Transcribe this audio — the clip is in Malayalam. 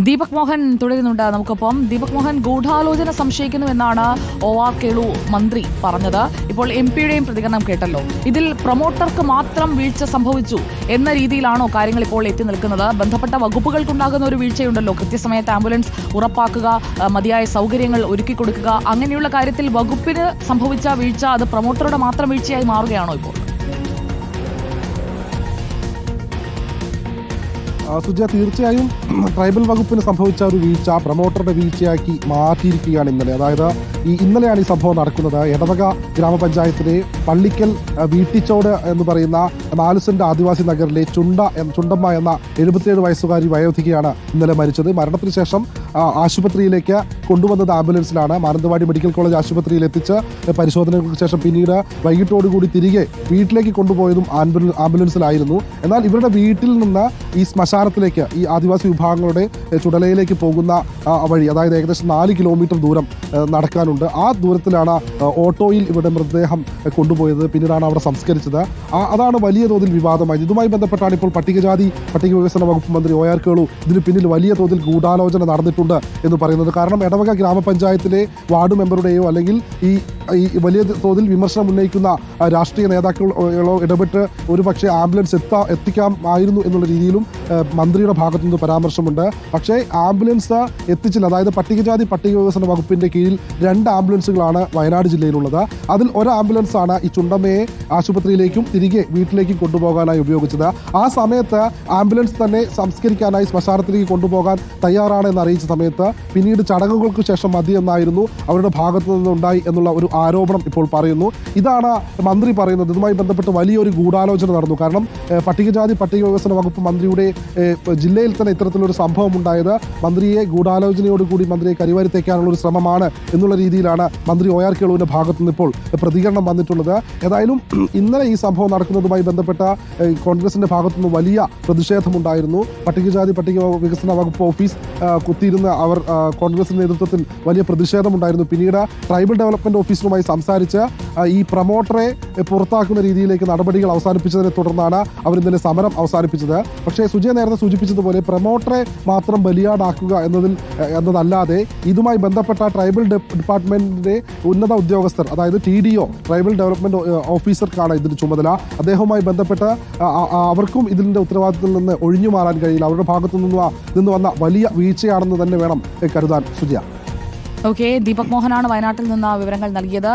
ദീപക് മോഹൻ തുടരുന്നുണ്ട് നമുക്കൊപ്പം. ദീപക് മോഹൻ, ഗൂഢാലോചന സംശയിക്കുന്നുവെന്നാണ് OR കേളു മന്ത്രി പറഞ്ഞത്. ഇപ്പോൾ MP-യുടെയും പ്രതികരണം കേട്ടല്ലോ. ഇതിൽ പ്രൊമോട്ടർക്ക് മാത്രം വീഴ്ച സംഭവിച്ചു എന്ന രീതിയിലാണോ കാര്യങ്ങൾ ഇപ്പോൾ എത്തി നിൽക്കുന്നത്? ബന്ധപ്പെട്ട വകുപ്പുകൾക്കുണ്ടാകുന്ന ഒരു വീഴ്ചയുണ്ടല്ലോ, കൃത്യസമയത്ത് ആംബുലൻസ് ഉറപ്പാക്കുക, മതിയായ സൗകര്യങ്ങൾ ഒരുക്കി കൊടുക്കുക, അങ്ങനെയുള്ള കാര്യത്തിൽ വകുപ്പിന് സംഭവിച്ച വീഴ്ച അത് പ്രൊമോട്ടറുടെ മാത്രം വീഴ്ചയായി മാറുകയാണോ ഇപ്പോൾ? സുജയ, തീർച്ചയായും ട്രൈബൽ വകുപ്പിന് സംഭവിച്ച ഒരു വീഴ്ച പ്രൊമോട്ടറുടെ വീഴ്ചയാക്കി മാറ്റിയിരിക്കുകയാണ് ഇന്നലെ. അതായത് ഇന്നലെയാണ് ഈ സംഭവം നടക്കുന്നത്. എടവക ഗ്രാമപഞ്ചായത്തിലെ പള്ളിക്കൽ വീട്ടിച്ചോട് എന്ന് പറയുന്ന 4 സെന്റ് ആദിവാസി നഗറിലെ ചുണ്ടമ്മ എന്ന 77 വയസ്സുകാരി വയോധികയാണ് ഇന്നലെ മരിച്ചത്. മരണത്തിന് ശേഷം ആശുപത്രിയിലേക്ക് കൊണ്ടുവന്നത് ആംബുലൻസിലാണ്. മാനന്തവാടി മെഡിക്കൽ കോളേജ് ആശുപത്രിയിൽ എത്തിച്ച് പരിശോധനകൾക്ക് ശേഷം പിന്നീട് വൈകിട്ടോടുകൂടി തിരികെ വീട്ടിലേക്ക് കൊണ്ടുപോയതും ആംബുലൻസിലായിരുന്നു. എന്നാൽ ഇവരുടെ വീട്ടിൽ നിന്ന് ഈ ശ്മശാനത്തിലേക്ക്, ഈ ആദിവാസി വിഭാഗങ്ങളുടെ ചുടലയിലേക്ക് പോകുന്ന വഴി, അതായത് ഏകദേശം 4 കിലോമീറ്റർ ദൂരം നടക്കാനുണ്ട്. ആ ദൂരത്തിലാണ് ഓട്ടോയിൽ ഇവരുടെ മൃതദേഹം കൊണ്ടുപോയത്. പിന്നീടാണ് അവിടെ സംസ്കരിച്ചത്. അതാണ് വലിയ തോതിൽ വിവാദമായത്. ഇതുമായി ബന്ധപ്പെട്ടാണ് ഇപ്പോൾ പട്ടികജാതി പട്ടിക വികസന വകുപ്പ് മന്ത്രി OR കേളു ഇതിന് പിന്നിൽ വലിയ തോതിൽ ഗൂഢാലോചന നടന്നിട്ടുണ്ട് എന്ന് പറയുന്നത്. കാരണം എടവക ഗ്രാമപഞ്ചായത്തിലെ വാർഡ് മെമ്പറുടെയോ അല്ലെങ്കിൽ ഈ വലിയ തോതിൽ വിമർശനം ഉന്നയിക്കുന്ന രാഷ്ട്രീയ നേതാക്കളോ ഇടപെട്ട് ഒരു പക്ഷേ ആംബുലൻസ് എത്തിക്കാമായിരുന്നു എന്നുള്ള രീതിയിലും മന്ത്രിയുടെ ഭാഗത്തു നിന്ന് പരാമർശമുണ്ട്. പക്ഷേ ആംബുലൻസ് എത്തിച്ചില്ല. അതായത് പട്ടികജാതി പട്ടിക വികസന വകുപ്പിന്റെ കീഴിൽ 2 ആംബുലൻസുകളാണ് വയനാട് ജില്ലയിലുള്ളത്. അതിൽ ഒരു ആംബുലൻസാണ് ഈ ചുണ്ടമ്മയെ ആശുപത്രിയിലേക്കും തിരികെ വീട്ടിലേക്കും കൊണ്ടുപോകാനായി ഉപയോഗിച്ചത്. ആ സമയത്ത് ആംബുലൻസ് തന്നെ സംസ്കരിക്കാനായി ശ്മശാനത്തിലേക്ക് കൊണ്ടുപോകാൻ തയ്യാറാണെന്ന് അറിയിച്ച സമയത്ത് പിന്നീട് ചടങ്ങുകൾക്ക് ശേഷം മതിയെന്നായിരുന്നു അവരുടെ ഭാഗത്തു നിന്നുണ്ടായി എന്നുള്ള ഒരു ആരോപണം ഇപ്പോൾ പറയുന്നു. ഇതാണ് മന്ത്രി പറയുന്നത്. ഇതുമായി ബന്ധപ്പെട്ട് വലിയൊരു ഗൂഢാലോചന നടന്നു. കാരണം പട്ടികജാതി പട്ടിക വികസന വകുപ്പ് മന്ത്രിയുടെ ജില്ലയിൽ തന്നെ ഇത്തരത്തിലൊരു സംഭവം ഉണ്ടായത് മന്ത്രിയെ ഗൂഢാലോചനയോടുകൂടി മന്ത്രിയെ കരിവാരിത്തേക്കാനുള്ള ഒരു ശ്രമമാണ് എന്നുള്ള രീതിയിലാണ് മന്ത്രി OR കേളുവിന്റെ ഭാഗത്തു നിന്ന് ഇപ്പോൾ പ്രതികരണം വന്നിട്ടുള്ളത്. ഏതായാലും ഇന്നലെ ഈ സംഭവം നടക്കുന്നതുമായി ബന്ധപ്പെട്ട കോൺഗ്രസിന്റെ ഭാഗത്തുനിന്ന് വലിയ പ്രതിഷേധമുണ്ടായിരുന്നു. പട്ടികജാതി പട്ടിക വികസന വകുപ്പ് ഓഫീസ് കുത്തിയിരുന്ന് അവർ കോൺഗ്രസിന്റെ നേതൃത്വത്തിൽ വലിയ പ്രതിഷേധമുണ്ടായിരുന്നു. പിന്നീട് ട്രൈബൽ ഡെവലപ്മെന്റ് ഓഫീസറുമായി സംസാരിച്ച് ഈ പ്രൊമോട്ടറെ പുറത്താക്കുന്ന രീതിയിലേക്ക് നടപടികൾ അവസാനിപ്പിച്ചതിനെ തുടർന്നാണ് അവർ ഇന്നലെ സമരം അവസാനിപ്പിച്ചത്. പക്ഷേ സുജയ നേരത്തെ സൂചിപ്പിച്ചതുപോലെ പ്രൊമോട്ടറെ മാത്രം ബലിയാടാക്കുക എന്നതല്ലാതെ ഇതുമായി ബന്ധപ്പെട്ട ട്രൈബൽ ഡിപ്പാർട്ട്മെന്റിന്റെ ഉന്നത ഉദ്യോഗസ്ഥർ, അതായത് TDO ട്രൈബൽ ഡെവലപ്മെന്റ് ഓഫീസർക്കാണ് ഇതിന് ചുമതല. അദ്ദേഹവുമായി ബന്ധപ്പെട്ട് അവർക്കും ഇതിന്റെ ഉത്തരവാദിത്തത്തിൽ നിന്ന് ഒഴിഞ്ഞു മാറാൻ കഴിയില്ല. അവരുടെ ഭാഗത്തു നിന്ന് വന്ന വലിയ വീഴ്ചയാണെന്ന് തന്നെ വേണം കരുതാൻ. സുജയ. ഓക്കെ, ദീപക് മോഹനാണ് വയനാട്ടിൽ നിന്ന് വിവരങ്ങൾ നൽകിയത്.